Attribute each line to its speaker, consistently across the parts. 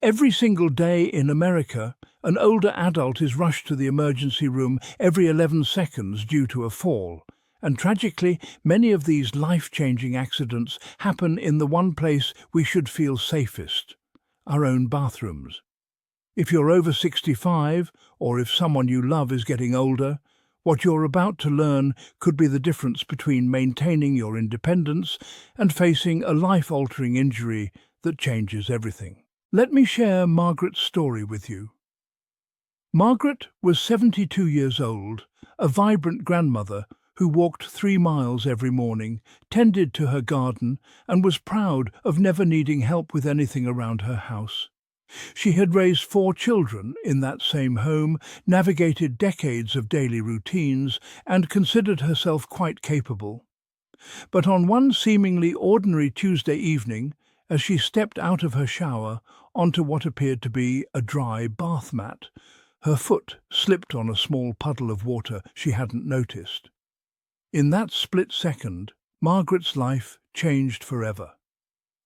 Speaker 1: Every single day in America, an older adult is rushed to the emergency room every 11 seconds due to a fall. And tragically, many of these life-changing accidents happen in the one place we should feel safest, our own bathrooms. If you're over 65, or if someone you love is getting older, what you're about to learn could be the difference between maintaining your independence and facing a life-altering injury that changes everything. Let me share Margaret's story with you. Margaret was 72 years old, a vibrant grandmother who walked 3 miles every morning, tended to her garden, and was proud of never needing help with anything around her house. She had raised 4 children in that same home, navigated decades of daily routines, and considered herself quite capable. But on one seemingly ordinary Tuesday evening, as she stepped out of her shower onto what appeared to be a dry bath mat, her foot slipped on a small puddle of water she hadn't noticed. In that split second, Margaret's life changed forever.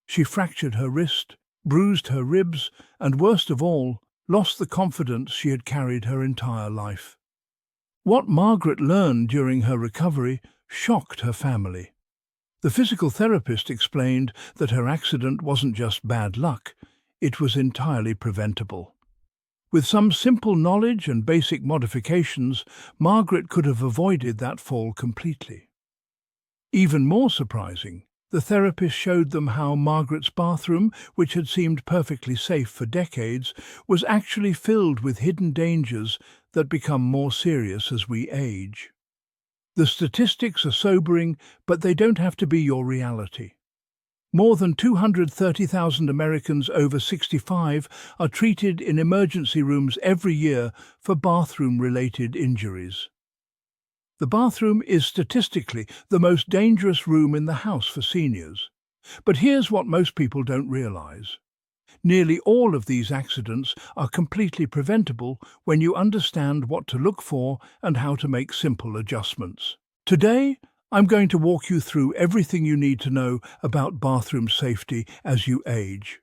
Speaker 1: She fractured her wrist, bruised her ribs, and worst of all, lost the confidence she had carried her entire life. What Margaret learned during her recovery shocked her family. The physical therapist explained that her accident wasn't just bad luck, it was entirely preventable. With some simple knowledge and basic modifications, Margaret could have avoided that fall completely. Even more surprising, the therapist showed them how Margaret's bathroom, which had seemed perfectly safe for decades, was actually filled with hidden dangers that become more serious as we age. The statistics are sobering, but they don't have to be your reality. More than 230,000 Americans over 65 are treated in emergency rooms every year for bathroom-related injuries. The bathroom is statistically the most dangerous room in the house for seniors. But here's what most people don't realize. Nearly all of these accidents are completely preventable when you understand what to look for and how to make simple adjustments. Today, I'm going to walk you through everything you need to know about bathroom safety as you age.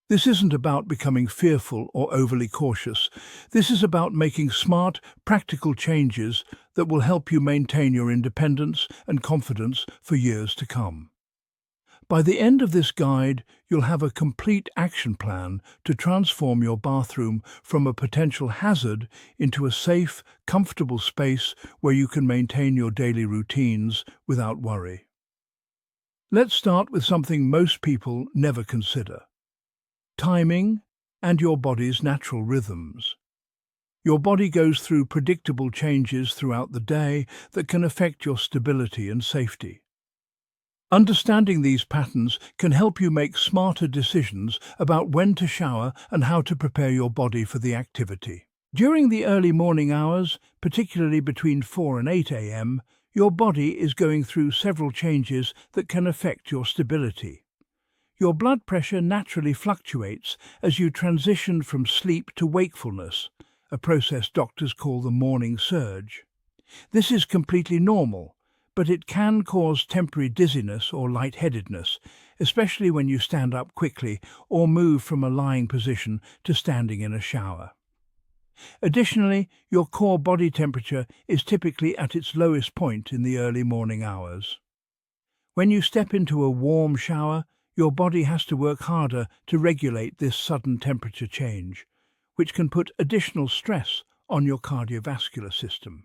Speaker 1: This isn't about becoming fearful or overly cautious. This is about making smart, practical changes that will help you maintain your independence and confidence for years to come. By the end of this guide, you'll have a complete action plan to transform your bathroom from a potential hazard into a safe, comfortable space where you can maintain your daily routines without worry. Let's start with something most people never consider: timing and your body's natural rhythms. Your body goes through predictable changes throughout the day that can affect your stability and safety. Understanding these patterns can help you make smarter decisions about when to shower and how to prepare your body for the activity. During the early morning hours, particularly between 4 and 8 a.m., your body is going through several changes that can affect your stability. Your blood pressure naturally fluctuates as you transition from sleep to wakefulness, a process doctors call the morning surge. This is completely normal, but it can cause temporary dizziness or lightheadedness, especially when you stand up quickly or move from a lying position to standing in a shower. Additionally, your core body temperature is typically at its lowest point in the early morning hours. When you step into a warm shower, your body has to work harder to regulate this sudden temperature change, which can put additional stress on your cardiovascular system.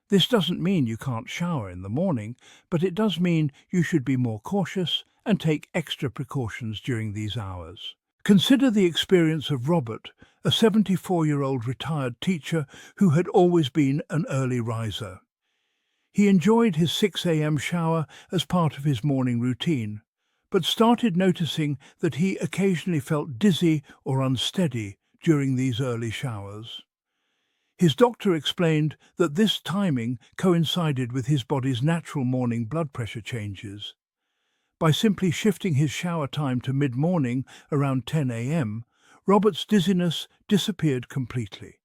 Speaker 1: This doesn't mean you can't shower in the morning, but it does mean you should be more cautious and take extra precautions during these hours. Consider the experience of Robert, a 74-year-old retired teacher who had always been an early riser. He enjoyed his 6 a.m. shower as part of his morning routine, but started noticing that he occasionally felt dizzy or unsteady during these early showers. His doctor explained that this timing coincided with his body's natural morning blood pressure changes. By simply shifting his shower time to mid-morning around 10 a.m., Robert's dizziness disappeared completely.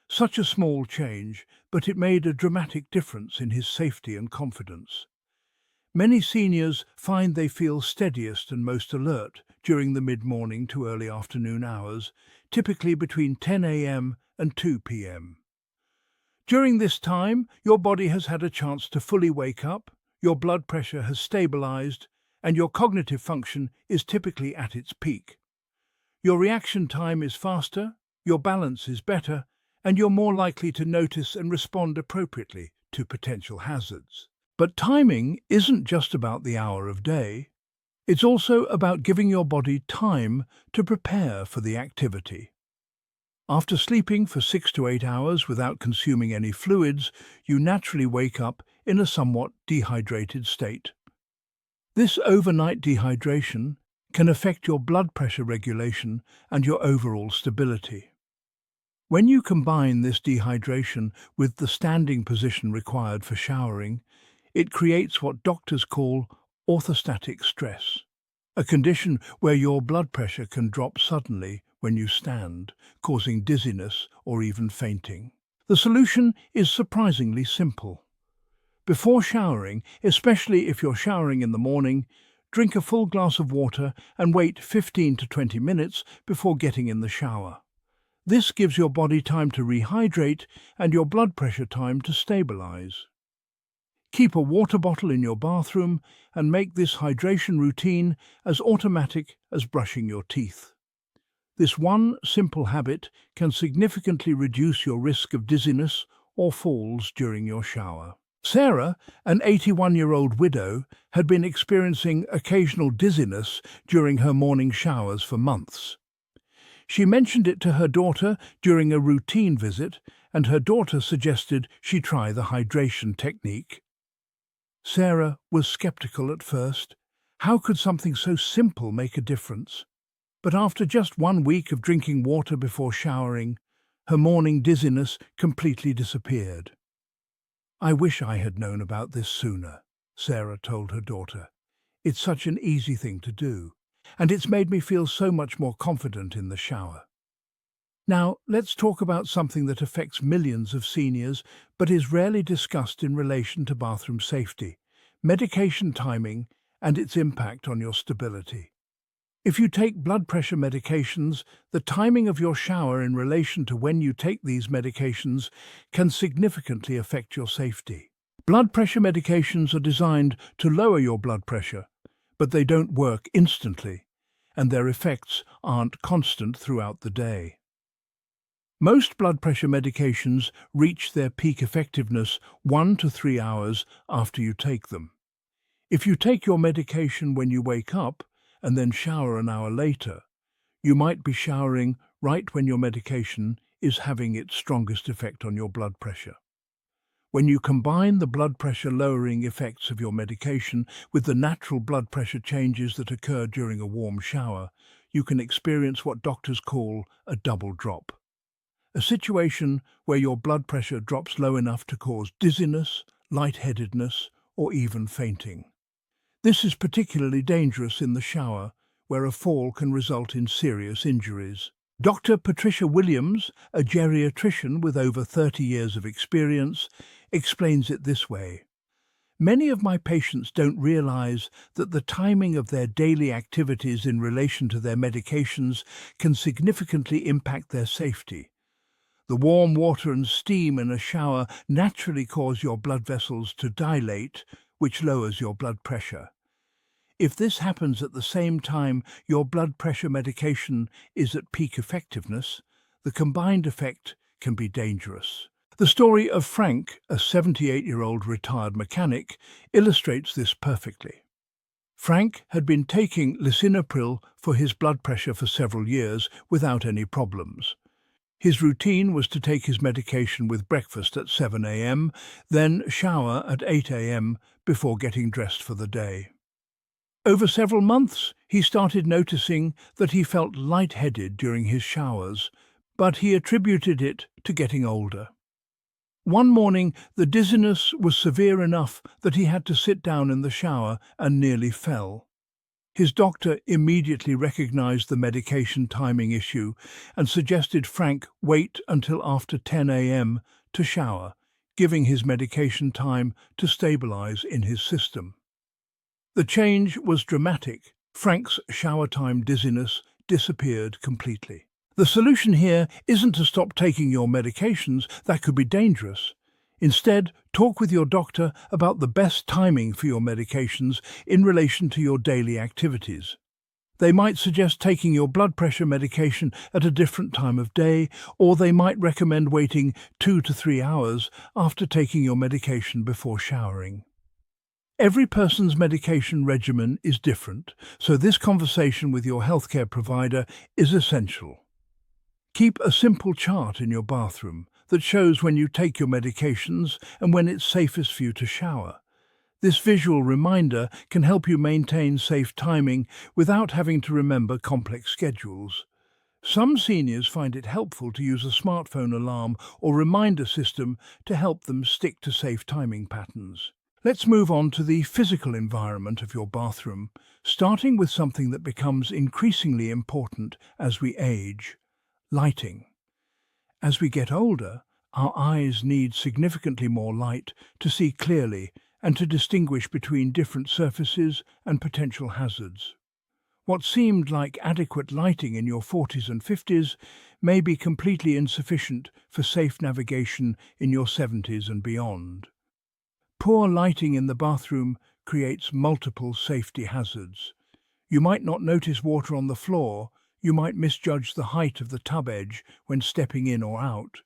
Speaker 1: Such a small change, but it made a dramatic difference in his safety and confidence. Many seniors find they feel steadiest and most alert during the mid-morning to early afternoon hours, typically between 10 a.m. and 2 p.m. During this time, your body has had a chance to fully wake up, your blood pressure has stabilized, and your cognitive function is typically at its peak. Your reaction time is faster, your balance is better, and you're more likely to notice and respond appropriately to potential hazards. But timing isn't just about the hour of day. It's also about giving your body time to prepare for the activity. After sleeping for 6 to 8 hours without consuming any fluids, you naturally wake up in a somewhat dehydrated state. This overnight dehydration can affect your blood pressure regulation and your overall stability. When you combine this dehydration with the standing position required for showering, it creates what doctors call orthostatic stress, a condition where your blood pressure can drop suddenly when you stand, causing dizziness or even fainting. The solution is surprisingly simple. Before showering, especially if you're showering in the morning, drink a full glass of water and wait 15 to 20 minutes before getting in the shower. This gives your body time to rehydrate and your blood pressure time to stabilize. Keep a water bottle in your bathroom and make this hydration routine as automatic as brushing your teeth. This one simple habit can significantly reduce your risk of dizziness or falls during your shower. Sarah, an 81-year-old widow, had been experiencing occasional dizziness during her morning showers for months. She mentioned it to her daughter during a routine visit, and her daughter suggested she try the hydration technique. Sarah was skeptical at first. How could something so simple make a difference? But after just 1 week of drinking water before showering, her morning dizziness completely disappeared. "I wish I had known about this sooner," Sarah told her daughter. "It's such an easy thing to do, and it's made me feel so much more confident in the shower." Now, let's talk about something that affects millions of seniors but is rarely discussed in relation to bathroom safety: medication timing and its impact on your stability. If you take blood pressure medications, the timing of your shower in relation to when you take these medications can significantly affect your safety. Blood pressure medications are designed to lower your blood pressure, but they don't work instantly, and their effects aren't constant throughout the day. Most blood pressure medications reach their peak effectiveness 1 to 3 hours after you take them. If you take your medication when you wake up and then shower an hour later, you might be showering right when your medication is having its strongest effect on your blood pressure. When you combine the blood pressure lowering effects of your medication with the natural blood pressure changes that occur during a warm shower, you can experience what doctors call a double drop. A situation where your blood pressure drops low enough to cause dizziness, lightheadedness, or even fainting. This is particularly dangerous in the shower, where a fall can result in serious injuries. Dr. Patricia Williams, a geriatrician with over 30 years of experience, explains it this way: "Many of my patients don't realize that the timing of their daily activities in relation to their medications can significantly impact their safety. The warm water and steam in a shower naturally cause your blood vessels to dilate, which lowers your blood pressure. If this happens at the same time your blood pressure medication is at peak effectiveness, the combined effect can be dangerous." The story of Frank, a 78-year-old retired mechanic, illustrates this perfectly. Frank had been taking lisinopril for his blood pressure for several years without any problems. His routine was to take his medication with breakfast at 7 a.m., then shower at 8 a.m. before getting dressed for the day. Over several months, he started noticing that he felt lightheaded during his showers, but he attributed it to getting older. One morning, the dizziness was severe enough that he had to sit down in the shower and nearly fell. His doctor immediately recognized the medication timing issue and suggested Frank wait until after 10 a.m. to shower, giving his medication time to stabilize in his system. The change was dramatic. Frank's shower time dizziness disappeared completely. The solution here isn't to stop taking your medications. That could be dangerous. Instead, talk with your doctor about the best timing for your medications in relation to your daily activities. They might suggest taking your blood pressure medication at a different time of day, or they might recommend waiting 2 to 3 hours after taking your medication before showering. Every person's medication regimen is different, so this conversation with your healthcare provider is essential. Keep a simple chart in your bathroom that shows when you take your medications and when it's safest for you to shower. This visual reminder can help you maintain safe timing without having to remember complex schedules. Some seniors find it helpful to use a smartphone alarm or reminder system to help them stick to safe timing patterns. Let's move on to the physical environment of your bathroom, starting with something that becomes increasingly important as we age: lighting. As we get older, our eyes need significantly more light to see clearly and to distinguish between different surfaces and potential hazards. What seemed like adequate lighting in your 40s and 50s may be completely insufficient for safe navigation in your 70s and beyond. Poor lighting in the bathroom creates multiple safety hazards. You might not notice water on the floor, you might misjudge the height of the tub edge when stepping in or out,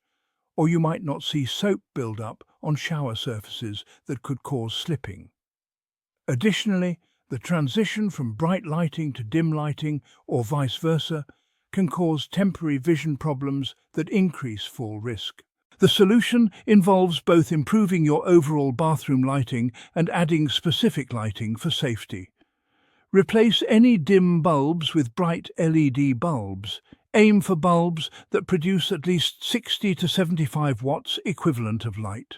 Speaker 1: or you might not see soap build up on shower surfaces that could cause slipping. Additionally, the transition from bright lighting to dim lighting, or vice versa, can cause temporary vision problems that increase fall risk. The solution involves both improving your overall bathroom lighting and adding specific lighting for safety. Replace any dim bulbs with bright LED bulbs. Aim for bulbs that produce at least 60 to 75 watts equivalent of light.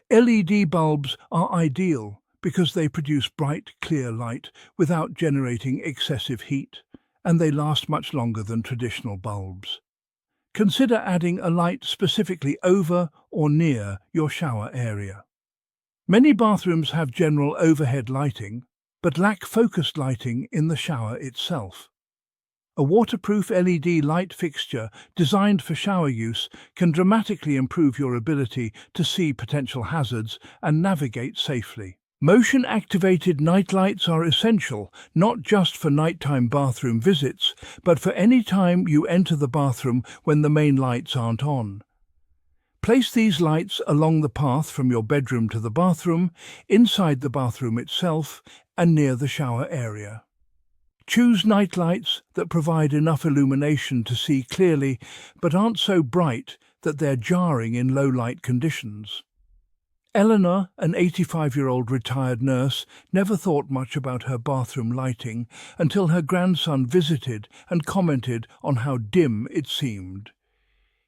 Speaker 1: LED bulbs are ideal because they produce bright, clear light without generating excessive heat, and they last much longer than traditional bulbs. Consider adding a light specifically over or near your shower area. Many bathrooms have general overhead lighting, but lack focused lighting in the shower itself. A waterproof LED light fixture designed for shower use can dramatically improve your ability to see potential hazards and navigate safely. Motion-activated nightlights are essential, not just for nighttime bathroom visits, but for any time you enter the bathroom when the main lights aren't on. Place these lights along the path from your bedroom to the bathroom, inside the bathroom itself, and near the shower area. Choose nightlights that provide enough illumination to see clearly, but aren't so bright that they're jarring in low-light conditions. Eleanor, an 85-year-old retired nurse, never thought much about her bathroom lighting until her grandson visited and commented on how dim it seemed.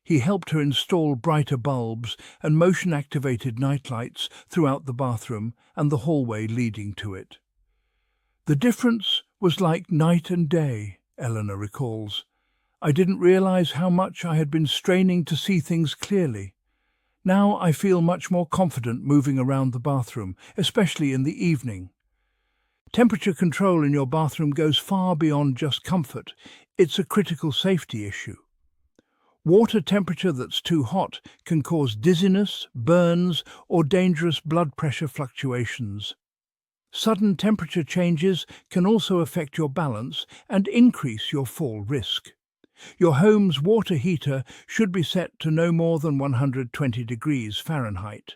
Speaker 1: He helped her install brighter bulbs and motion-activated nightlights throughout the bathroom and the hallway leading to it. The difference was like night and day, Eleanor recalls. I didn't realize how much I had been straining to see things clearly. Now I feel much more confident moving around the bathroom, especially in the evening. Temperature control in your bathroom goes far beyond just comfort. It's a critical safety issue. Water temperature that's too hot can cause dizziness, burns, or dangerous blood pressure fluctuations. Sudden temperature changes can also affect your balance and increase your fall risk. Your home's water heater should be set to no more than 120 degrees Fahrenheit.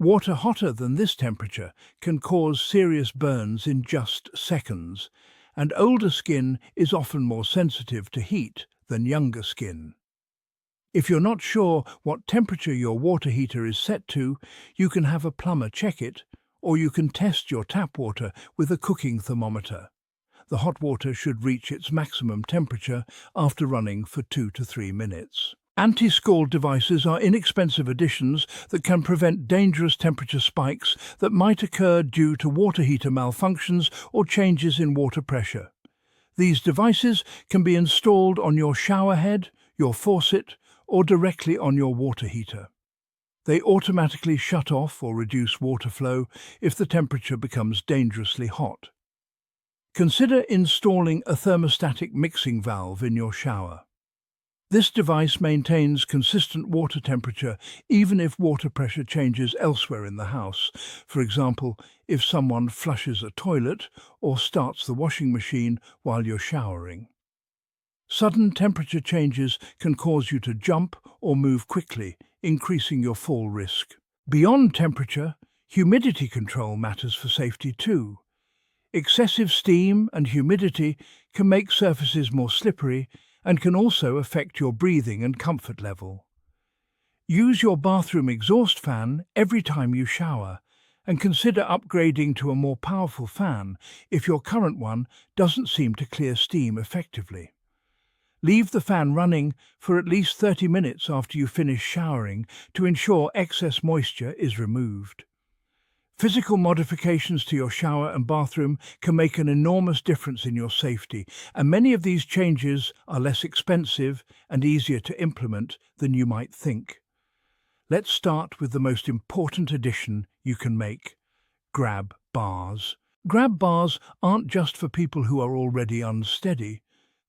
Speaker 1: Water hotter than this temperature can cause serious burns in just seconds, and older skin is often more sensitive to heat than younger skin. If you're not sure what temperature your water heater is set to, you can have a plumber check it, or you can test your tap water with a cooking thermometer. The hot water should reach its maximum temperature after running for 2 to 3 minutes. Anti-scald devices are inexpensive additions that can prevent dangerous temperature spikes that might occur due to water heater malfunctions or changes in water pressure. These devices can be installed on your shower head, your faucet, or directly on your water heater. They automatically shut off or reduce water flow if the temperature becomes dangerously hot. Consider installing a thermostatic mixing valve in your shower. This device maintains consistent water temperature even if water pressure changes elsewhere in the house. For example, if someone flushes a toilet or starts the washing machine while you're showering. Sudden temperature changes can cause you to jump or move quickly, increasing your fall risk. Beyond temperature, humidity control matters for safety too. Excessive steam and humidity can make surfaces more slippery and can also affect your breathing and comfort level. Use your bathroom exhaust fan every time you shower, and consider upgrading to a more powerful fan if your current one doesn't seem to clear steam effectively. Leave the fan running for at least 30 minutes after you finish showering to ensure excess moisture is removed. Physical modifications to your shower and bathroom can make an enormous difference in your safety, and many of these changes are less expensive and easier to implement than you might think. Let's start with the most important addition you can make: grab bars. Grab bars aren't just for people who are already unsteady.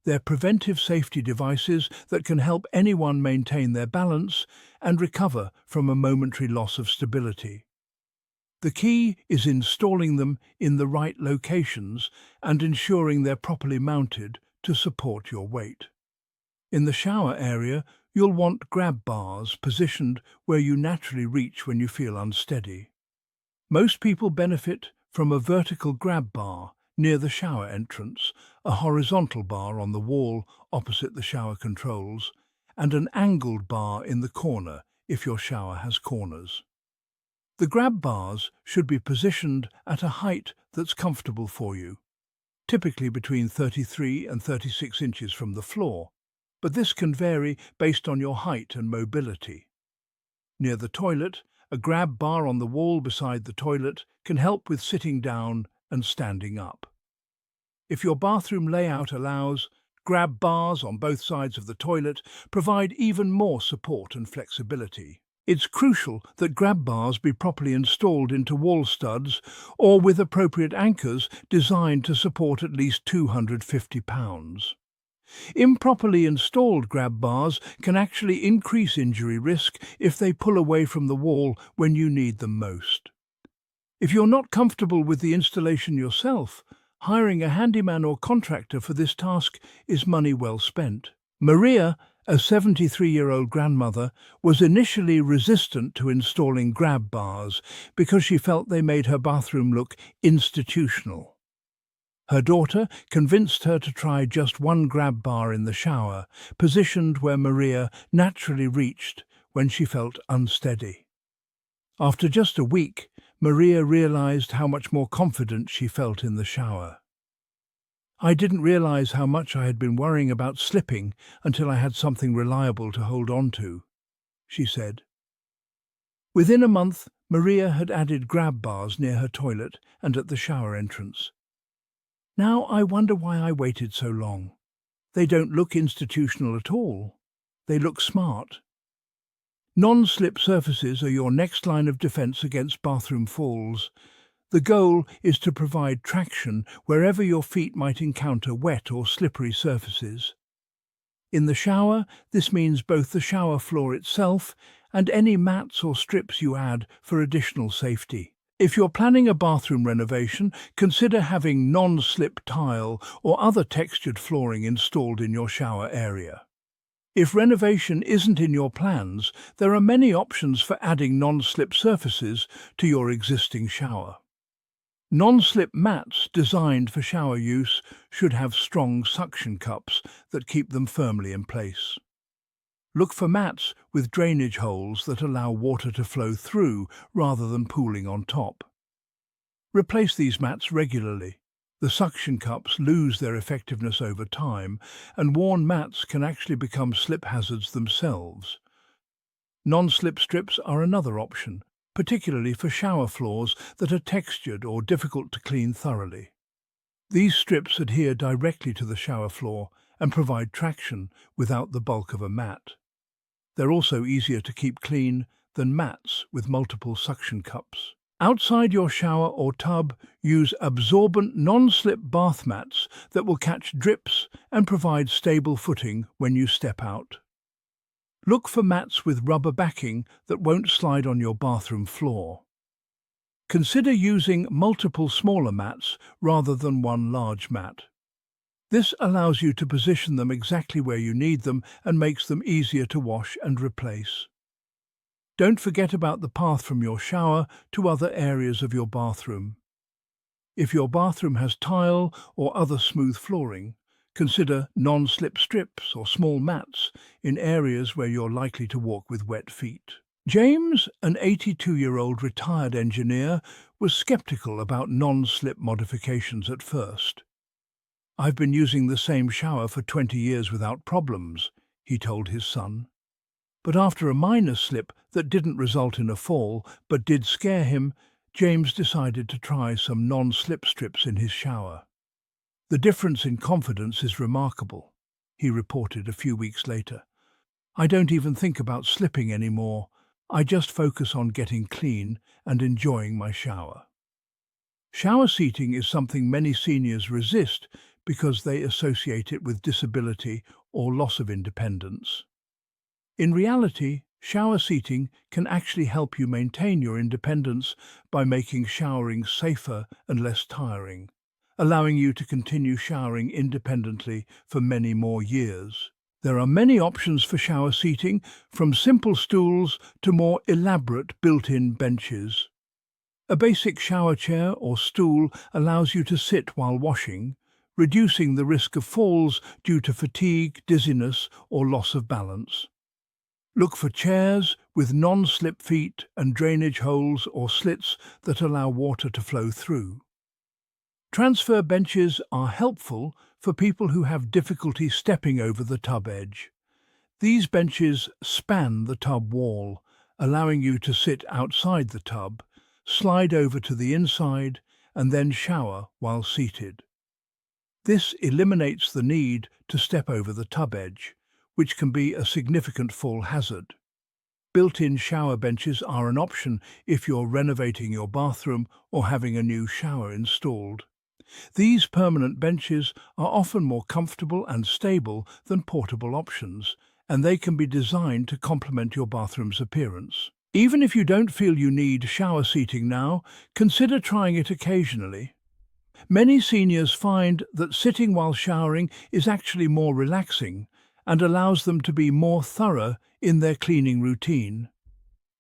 Speaker 1: They're preventive safety devices that can help anyone maintain their balance and recover from a momentary loss of stability. The key is installing them in the right locations and ensuring they're properly mounted to support your weight. In the shower area, you'll want grab bars positioned where you naturally reach when you feel unsteady. Most people benefit from a vertical grab bar near the shower entrance, a horizontal bar on the wall opposite the shower controls, and an angled bar in the corner if your shower has corners. The grab bars should be positioned at a height that's comfortable for you, typically between 33 and 36 inches from the floor, but this can vary based on your height and mobility. Near the toilet, a grab bar on the wall beside the toilet can help with sitting down and standing up. If your bathroom layout allows, grab bars on both sides of the toilet provide even more support and flexibility. It's crucial that grab bars be properly installed into wall studs or with appropriate anchors designed to support at least 250 pounds. Improperly installed grab bars can actually increase injury risk if they pull away from the wall when you need them most. If you're not comfortable with the installation yourself, hiring a handyman or contractor for this task is money well spent. Maria, a 73-year-old grandmother, was initially resistant to installing grab bars because she felt they made her bathroom look institutional. Her daughter convinced her to try just one grab bar in the shower, positioned where Maria naturally reached when she felt unsteady. After just a week, Maria realized how much more confident she felt in the shower. "I didn't realize how much I had been worrying about slipping until I had something reliable to hold on to," she said. Within a month, Maria had added grab bars near her toilet and at the shower entrance. "Now I wonder why I waited so long. They don't look institutional at all. They look smart." Non-slip surfaces are your next line of defense against bathroom falls. The goal is to provide traction wherever your feet might encounter wet or slippery surfaces. In the shower, this means both the shower floor itself and any mats or strips you add for additional safety. If you're planning a bathroom renovation, consider having non-slip tile or other textured flooring installed in your shower area. If renovation isn't in your plans, there are many options for adding non-slip surfaces to your existing shower. Non-slip mats designed for shower use should have strong suction cups that keep them firmly in place. Look for mats with drainage holes that allow water to flow through rather than pooling on top. Replace these mats regularly. The suction cups lose their effectiveness over time, and worn mats can actually become slip hazards themselves. Non-slip strips are another option, particularly for shower floors that are textured or difficult to clean thoroughly. These strips adhere directly to the shower floor and provide traction without the bulk of a mat. They're also easier to keep clean than mats with multiple suction cups. Outside your shower or tub, use absorbent non-slip bath mats that will catch drips and provide stable footing when you step out. Look for mats with rubber backing that won't slide on your bathroom floor. Consider using multiple smaller mats rather than one large mat. This allows you to position them exactly where you need them and makes them easier to wash and replace. Don't forget about the path from your shower to other areas of your bathroom. If your bathroom has tile or other smooth flooring, consider non-slip strips or small mats in areas where you're likely to walk with wet feet. James, an 82-year-old retired engineer, was skeptical about non-slip modifications at first. "I've been using the same shower for 20 years without problems," he told his son. But after a minor slip that didn't result in a fall but did scare him, James decided to try some non-slip strips in his shower. "The difference in confidence is remarkable," he reported a few weeks later. "I don't even think about slipping anymore. I just focus on getting clean and enjoying my shower." Shower seating is something many seniors resist because they associate it with disability or loss of independence. In reality, shower seating can actually help you maintain your independence by making showering safer and less tiring, allowing you to continue showering independently for many more years. There are many options for shower seating, from simple stools to more elaborate built-in benches. A basic shower chair or stool allows you to sit while washing, reducing the risk of falls due to fatigue, dizziness, or loss of balance. Look for chairs with non-slip feet and drainage holes or slits that allow water to flow through. Transfer benches are helpful for people who have difficulty stepping over the tub edge. These benches span the tub wall, allowing you to sit outside the tub, slide over to the inside, and then shower while seated. This eliminates the need to step over the tub edge, which can be a significant fall hazard. Built-in shower benches are an option if you're renovating your bathroom or having a new shower installed. These permanent benches are often more comfortable and stable than portable options, and they can be designed to complement your bathroom's appearance. Even if you don't feel you need shower seating now, consider trying it occasionally. Many seniors find that sitting while showering is actually more relaxing and allows them to be more thorough in their cleaning routine.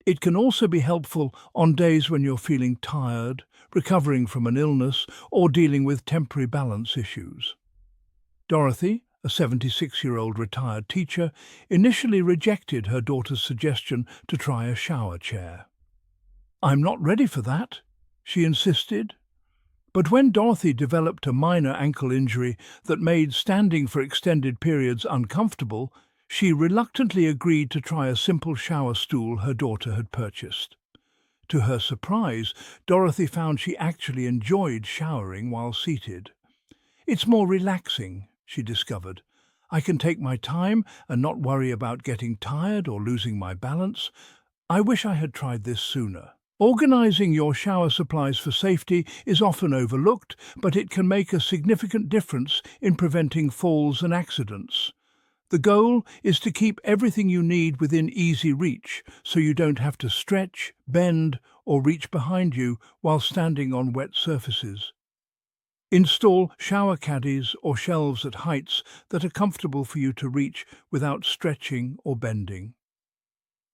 Speaker 1: It can also be helpful on days when you're feeling tired, recovering from an illness, or dealing with temporary balance issues. Dorothy, a 76-year-old retired teacher, initially rejected her daughter's suggestion to try a shower chair. "I'm not ready for that," she insisted. But when Dorothy developed a minor ankle injury that made standing for extended periods uncomfortable, she reluctantly agreed to try a simple shower stool her daughter had purchased. To her surprise, Dorothy found she actually enjoyed showering while seated. "It's more relaxing," she discovered. "I can take my time and not worry about getting tired or losing my balance. I wish I had tried this sooner." Organizing your shower supplies for safety is often overlooked, but it can make a significant difference in preventing falls and accidents. The goal is to keep everything you need within easy reach, so you don't have to stretch, bend, or reach behind you while standing on wet surfaces. Install shower caddies or shelves at heights that are comfortable for you to reach without stretching or bending.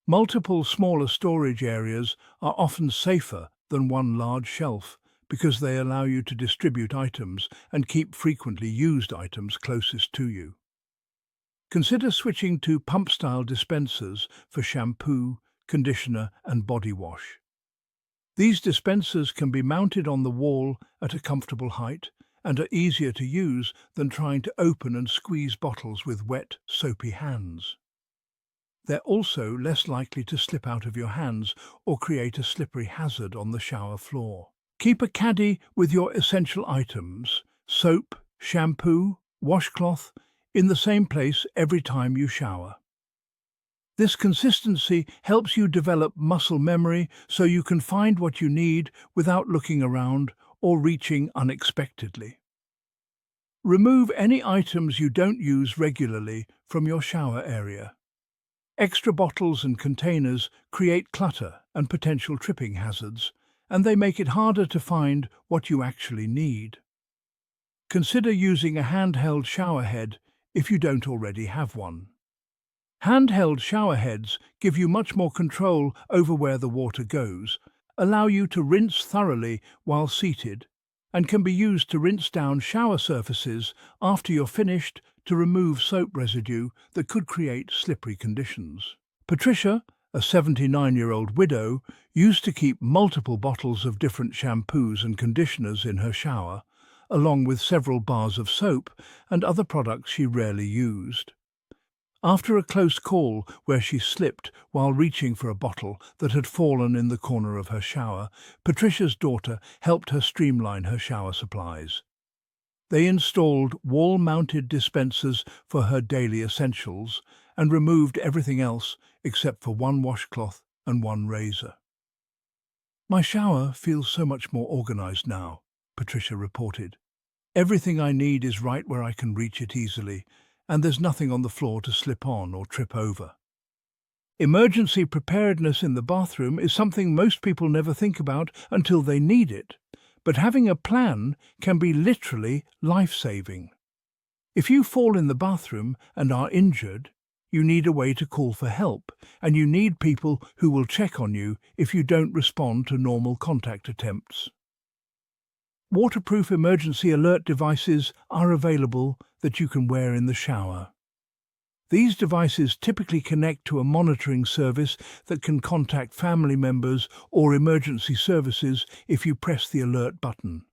Speaker 1: Multiple smaller storage areas are often safer than one large shelf because they allow you to distribute items and keep frequently used items closest to you. Consider switching to pump-style dispensers for shampoo, conditioner, and body wash. These dispensers can be mounted on the wall at a comfortable height and are easier to use than trying to open and squeeze bottles with wet, soapy hands. They're also less likely to slip out of your hands or create a slippery hazard on the shower floor. Keep a caddy with your essential items, soap, shampoo, washcloth, in the same place every time you shower. This consistency helps you develop muscle memory so you can find what you need without looking around or reaching unexpectedly. Remove any items you don't use regularly from your shower area. Extra bottles and containers create clutter and potential tripping hazards, and they make it harder to find what you actually need. Consider using a handheld shower head if you don't already have one. Handheld shower heads give you much more control over where the water goes, allow you to rinse thoroughly while seated, and can be used to rinse down shower surfaces after you're finished to remove soap residue that could create slippery conditions. Patricia, a 79-year-old widow, used to keep multiple bottles of different shampoos and conditioners in her shower, along with several bars of soap and other products she rarely used. After a close call where she slipped while reaching for a bottle that had fallen in the corner of her shower, Patricia's daughter helped her streamline her shower supplies. They installed wall-mounted dispensers for her daily essentials and removed everything else except for one washcloth and one razor. "My shower feels so much more organized now," Patricia reported. "Everything I need is right where I can reach it easily, and there's nothing on the floor to slip on or trip over." Emergency preparedness in the bathroom is something most people never think about until they need it, but having a plan can be literally life-saving. If you fall in the bathroom and are injured, you need a way to call for help, and you need people who will check on you if you don't respond to normal contact attempts. Waterproof emergency alert devices are available that you can wear in the shower. These devices typically connect to a monitoring service that can contact family members or emergency services if you press the alert button.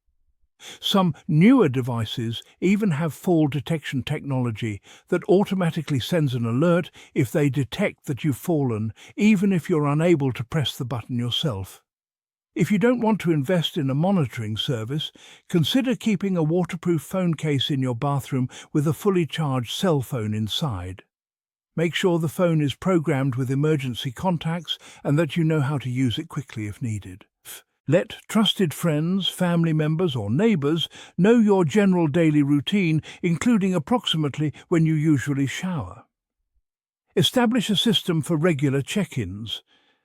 Speaker 1: Some newer devices even have fall detection technology that automatically sends an alert if they detect that you've fallen, even if you're unable to press the button yourself. If you don't want to invest in a monitoring service, consider keeping a waterproof phone case in your bathroom with a fully charged cell phone inside. Make sure the phone is programmed with emergency contacts and that you know how to use it quickly if needed. Let trusted friends, family members or neighbors know your general daily routine, including approximately when you usually shower. Establish a system for regular check-ins.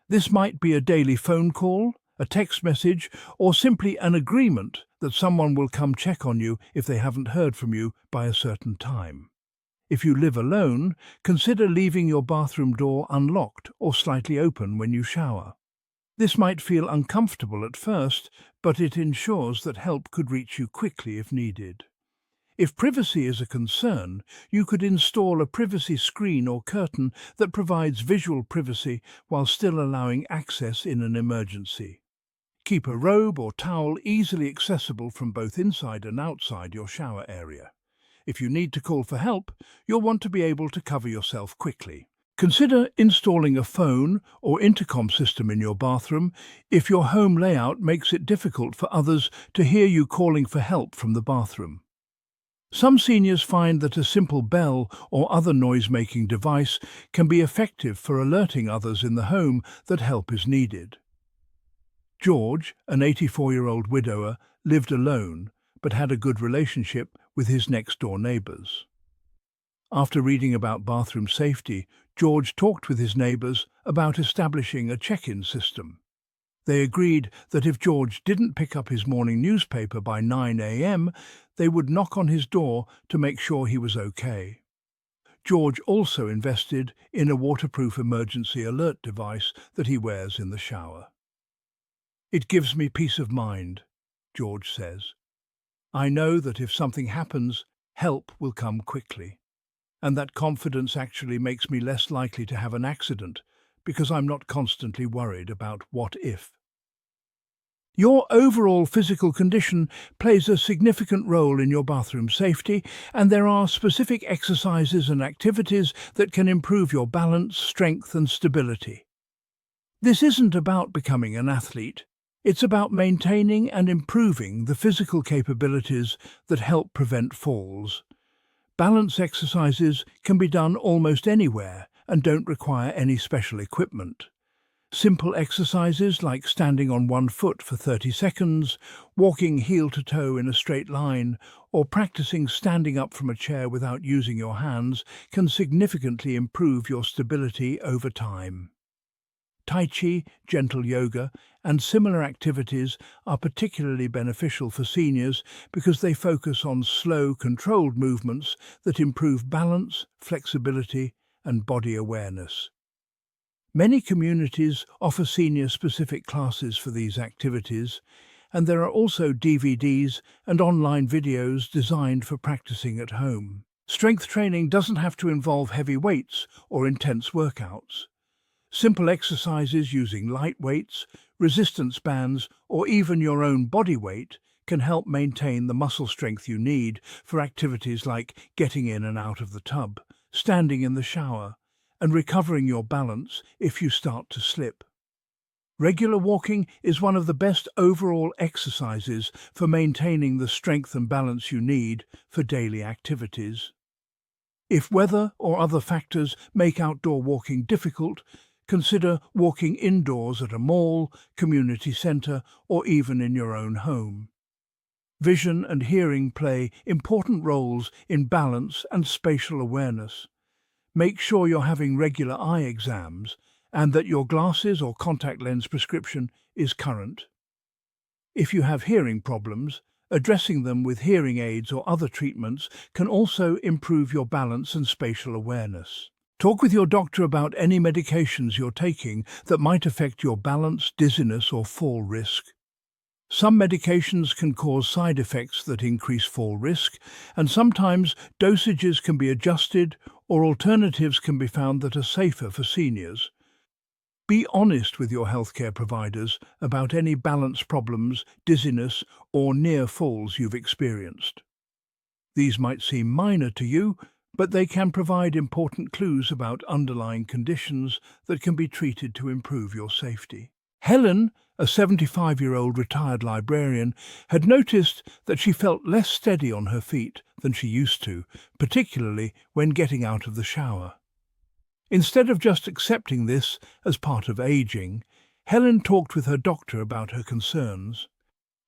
Speaker 1: This might be a daily phone call, a text message, or simply an agreement that someone will come check on you if they haven't heard from you by a certain time. If you live alone, consider leaving your bathroom door unlocked or slightly open when you shower. This might feel uncomfortable at first, but it ensures that help could reach you quickly if needed. If privacy is a concern, you could install a privacy screen or curtain that provides visual privacy while still allowing access in an emergency. Keep a robe or towel easily accessible from both inside and outside your shower area. If you need to call for help, you'll want to be able to cover yourself quickly. Consider installing a phone or intercom system in your bathroom if your home layout makes it difficult for others to hear you calling for help from the bathroom. Some seniors find that a simple bell or other noise-making device can be effective for alerting others in the home that help is needed. George, an 84-year-old widower, lived alone but had a good relationship with his next-door neighbours. After reading about bathroom safety, George talked with his neighbours about establishing a check-in system. They agreed that if George didn't pick up his morning newspaper by 9 a.m., they would knock on his door to make sure he was okay. George also invested in a waterproof emergency alert device that he wears in the shower. "It gives me peace of mind," George says. "I know that if something happens, help will come quickly. And that confidence actually makes me less likely to have an accident because I'm not constantly worried about what if." Your overall physical condition plays a significant role in your bathroom safety, and there are specific exercises and activities that can improve your balance, strength, and stability. This isn't about becoming an athlete. It's about maintaining and improving the physical capabilities that help prevent falls. Balance exercises can be done almost anywhere and don't require any special equipment. Simple exercises like standing on one foot for 30 seconds, walking heel to toe in a straight line, or practicing standing up from a chair without using your hands can significantly improve your stability over time. Tai Chi, gentle yoga, and similar activities are particularly beneficial for seniors because they focus on slow, controlled movements that improve balance, flexibility, and body awareness. Many communities offer senior-specific classes for these activities, and there are also DVDs and online videos designed for practicing at home. Strength training doesn't have to involve heavy weights or intense workouts. Simple exercises using light weights, resistance bands, or even your own body weight can help maintain the muscle strength you need for activities like getting in and out of the tub, standing in the shower, and recovering your balance if you start to slip. Regular walking is one of the best overall exercises for maintaining the strength and balance you need for daily activities. If weather or other factors make outdoor walking difficult, consider walking indoors at a mall, community centre, or even in your own home. Vision and hearing play important roles in balance and spatial awareness. Make sure you're having regular eye exams and that your glasses or contact lens prescription is current. If you have hearing problems, addressing them with hearing aids or other treatments can also improve your balance and spatial awareness. Talk with your doctor about any medications you're taking that might affect your balance, dizziness, or fall risk. Some medications can cause side effects that increase fall risk, and sometimes dosages can be adjusted or alternatives can be found that are safer for seniors. Be honest with your healthcare providers about any balance problems, dizziness, or near falls you've experienced. These might seem minor to you, but they can provide important clues about underlying conditions that can be treated to improve your safety. Helen, a 75-year-old retired librarian, had noticed that she felt less steady on her feet than she used to, particularly when getting out of the shower. Instead of just accepting this as part of aging, Helen talked with her doctor about her concerns.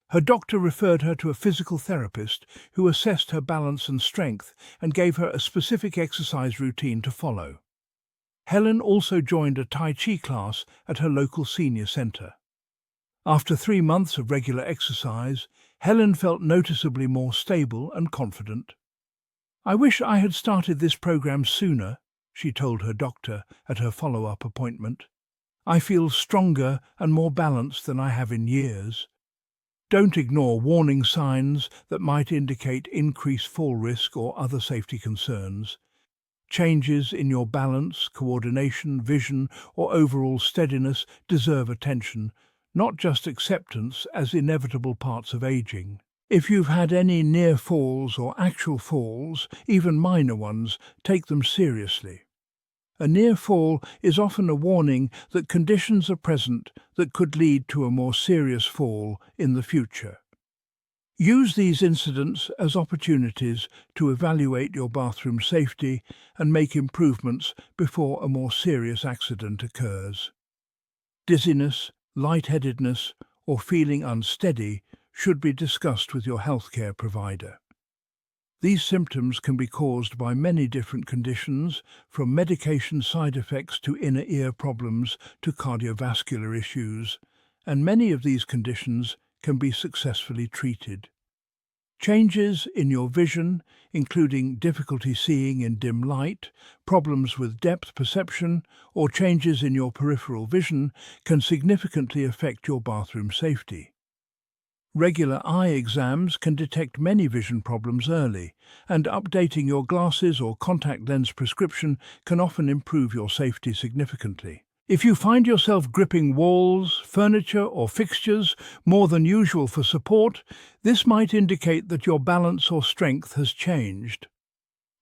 Speaker 1: Her doctor referred her to a physical therapist who assessed her balance and strength and gave her a specific exercise routine to follow. Helen also joined a Tai Chi class at her local senior centre. After 3 months of regular exercise, Helen felt noticeably more stable and confident. "I wish I had started this program sooner," she told her doctor at her follow-up appointment. "I feel stronger and more balanced than I have in years." Don't ignore warning signs that might indicate increased fall risk or other safety concerns. Changes in your balance, coordination, vision, or overall steadiness deserve attention, not just acceptance as inevitable parts of aging. If you've had any near falls or actual falls, even minor ones, take them seriously. A near fall is often a warning that conditions are present that could lead to a more serious fall in the future. Use these incidents as opportunities to evaluate your bathroom safety and make improvements before a more serious accident occurs. Dizziness, lightheadedness, or feeling unsteady should be discussed with your healthcare provider. These symptoms can be caused by many different conditions, from medication side effects to inner ear problems to cardiovascular issues, and many of these conditions can be successfully treated. Changes in your vision, including difficulty seeing in dim light, problems with depth perception, or changes in your peripheral vision, can significantly affect your bathroom safety. Regular eye exams can detect many vision problems early, and updating your glasses or contact lens prescription can often improve your safety significantly. If you find yourself gripping walls, furniture, or fixtures more than usual for support, this might indicate that your balance or strength has changed.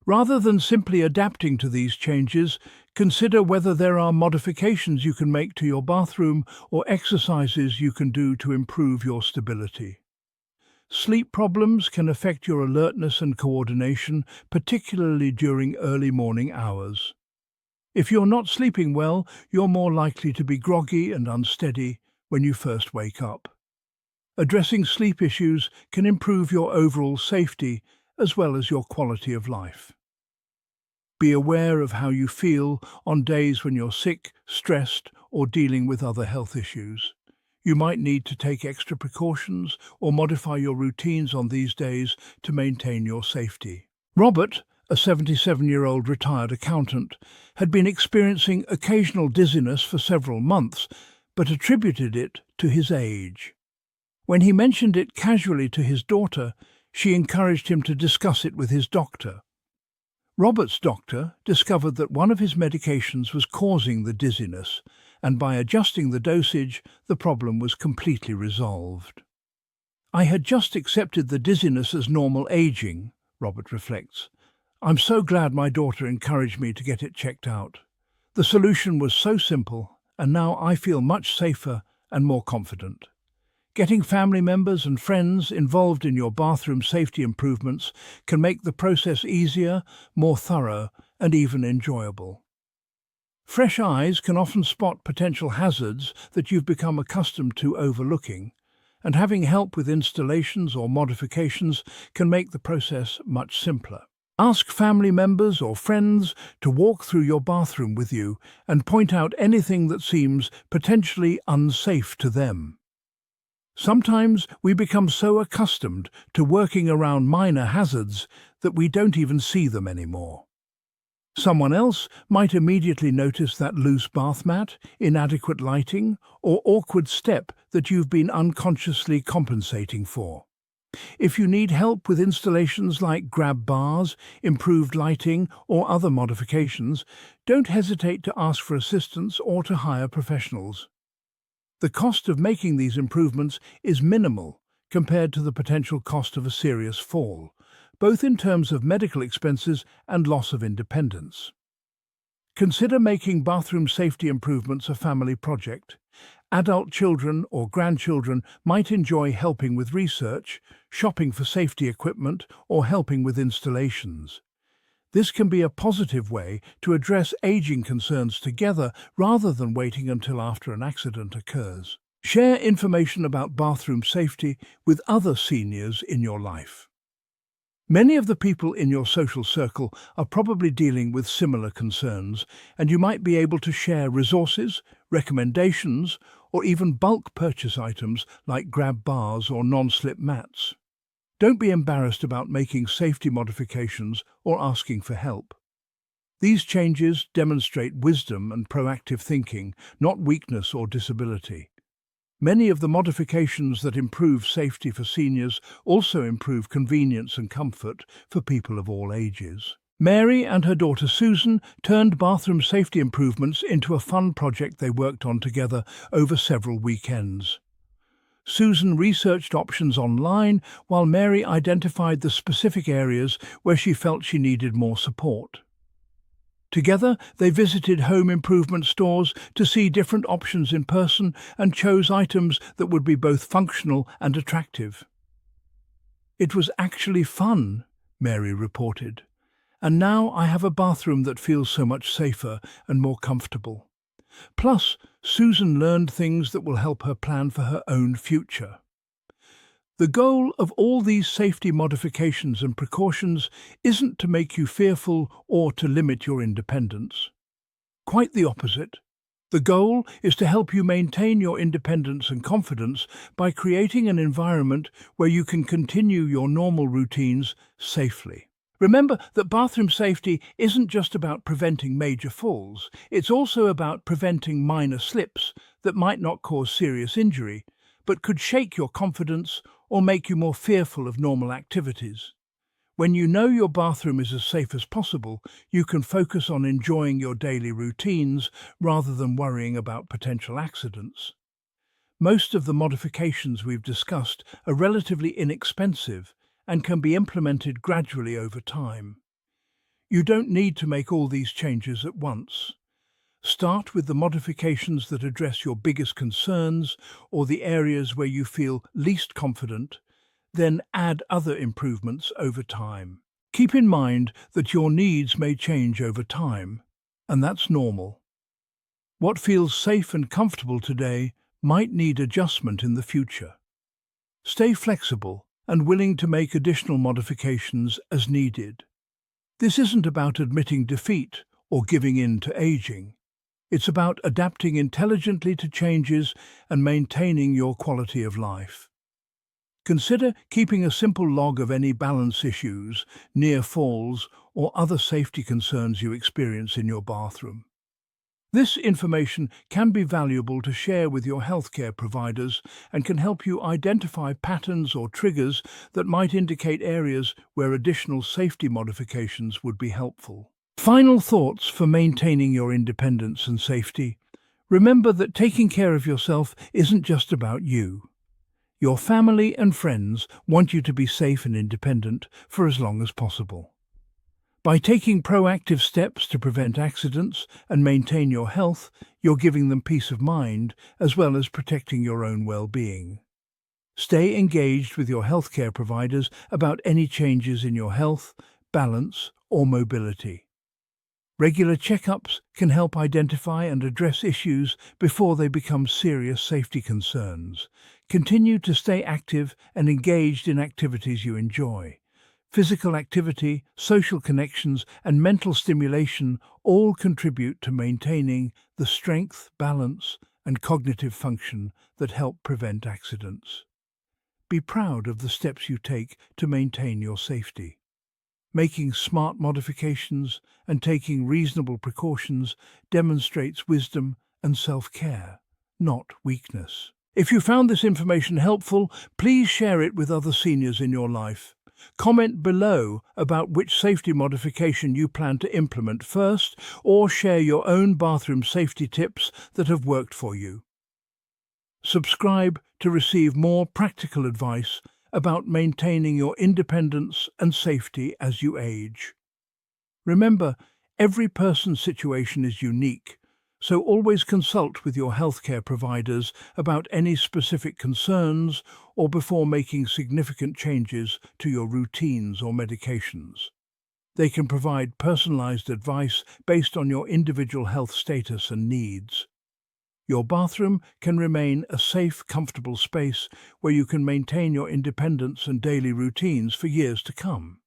Speaker 1: Rather than simply adapting to these changes, consider whether there are modifications you can make to your bathroom or exercises you can do to improve your stability. Sleep problems can affect your alertness and coordination, particularly during early morning hours. If you're not sleeping well, you're more likely to be groggy and unsteady when you first wake up. Addressing sleep issues can improve your overall safety as well as your quality of life. Be aware of how you feel on days when you're sick, stressed, or dealing with other health issues. You might need to take extra precautions or modify your routines on these days to maintain your safety. Robert, a 77-year-old retired accountant, had been experiencing occasional dizziness for several months, but attributed it to his age. When he mentioned it casually to his daughter, she encouraged him to discuss it with his doctor. Robert's doctor discovered that one of his medications was causing the dizziness, and by adjusting the dosage, the problem was completely resolved. I had just accepted the dizziness as normal aging, Robert reflects. I'm so glad my daughter encouraged me to get it checked out. The solution was so simple, and now I feel much safer and more confident. Getting family members and friends involved in your bathroom safety improvements can make the process easier, more thorough, and even enjoyable. Fresh eyes can often spot potential hazards that you've become accustomed to overlooking, and having help with installations or modifications can make the process much simpler. Ask family members or friends to walk through your bathroom with you and point out anything that seems potentially unsafe to them. Sometimes we become so accustomed to working around minor hazards that we don't even see them anymore. Someone else might immediately notice that loose bath mat, inadequate lighting, or awkward step that you've been unconsciously compensating for. If you need help with installations like grab bars, improved lighting, or other modifications, don't hesitate to ask for assistance or to hire professionals. The cost of making these improvements is minimal compared to the potential cost of a serious fall, both in terms of medical expenses and loss of independence. Consider making bathroom safety improvements a family project. Adult children or grandchildren might enjoy helping with research, shopping for safety equipment, or helping with installations. This can be a positive way to address aging concerns together rather than waiting until after an accident occurs. Share information about bathroom safety with other seniors in your life. Many of the people in your social circle are probably dealing with similar concerns, and you might be able to share resources, recommendations, or even bulk purchase items like grab bars or non-slip mats. Don't be embarrassed about making safety modifications or asking for help. These changes demonstrate wisdom and proactive thinking, not weakness or disability. Many of the modifications that improve safety for seniors also improve convenience and comfort for people of all ages. Mary and her daughter Susan turned bathroom safety improvements into a fun project they worked on together over several weekends. Susan researched options online while Mary identified the specific areas where she felt she needed more support. Together, they visited home improvement stores to see different options in person and chose items that would be both functional and attractive. "It was actually fun," Mary reported, "and now I have a bathroom that feels so much safer and more comfortable." Plus, Susan learned things that will help her plan for her own future. The goal of all these safety modifications and precautions isn't to make you fearful or to limit your independence. Quite the opposite. The goal is to help you maintain your independence and confidence by creating an environment where you can continue your normal routines safely. Remember that bathroom safety isn't just about preventing major falls, it's also about preventing minor slips that might not cause serious injury, but could shake your confidence or make you more fearful of normal activities. When you know your bathroom is as safe as possible, you can focus on enjoying your daily routines rather than worrying about potential accidents. Most of the modifications we've discussed are relatively inexpensive and can be implemented gradually over time. You don't need to make all these changes at once. Start with the modifications that address your biggest concerns or the areas where you feel least confident, then add other improvements over time. Keep in mind that your needs may change over time, and that's normal. What feels safe and comfortable today might need adjustment in the future. Stay flexible and willing to make additional modifications as needed. This isn't about admitting defeat or giving in to aging. It's about adapting intelligently to changes and maintaining your quality of life. Consider keeping a simple log of any balance issues, near falls, or other safety concerns you experience in your bathroom. This information can be valuable to share with your healthcare providers and can help you identify patterns or triggers that might indicate areas where additional safety modifications would be helpful. Final thoughts for maintaining your independence and safety. Remember that taking care of yourself isn't just about you. Your family and friends want you to be safe and independent for as long as possible. By taking proactive steps to prevent accidents and maintain your health, you're giving them peace of mind as well as protecting your own well-being. Stay engaged with your healthcare providers about any changes in your health, balance, or mobility. Regular checkups can help identify and address issues before they become serious safety concerns. Continue to stay active and engaged in activities you enjoy. Physical activity, social connections, and mental stimulation all contribute to maintaining the strength, balance, and cognitive function that help prevent accidents. Be proud of the steps you take to maintain your safety. Making smart modifications and taking reasonable precautions demonstrates wisdom and self-care, not weakness. If you found this information helpful, please share it with other seniors in your life. Comment below about which safety modification you plan to implement first, or share your own bathroom safety tips that have worked for you. Subscribe to receive more practical advice about maintaining your independence and safety as you age. Remember, every person's situation is unique, so always consult with your healthcare providers about any specific concerns or before making significant changes to your routines or medications. They can provide personalized advice based on your individual health status and needs. Your bathroom can remain a safe, comfortable space where you can maintain your independence and daily routines for years to come.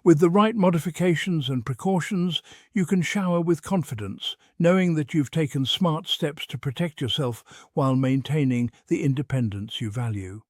Speaker 1: With the right modifications and precautions, you can shower with confidence, knowing that you've taken smart steps to protect yourself while maintaining the independence you value.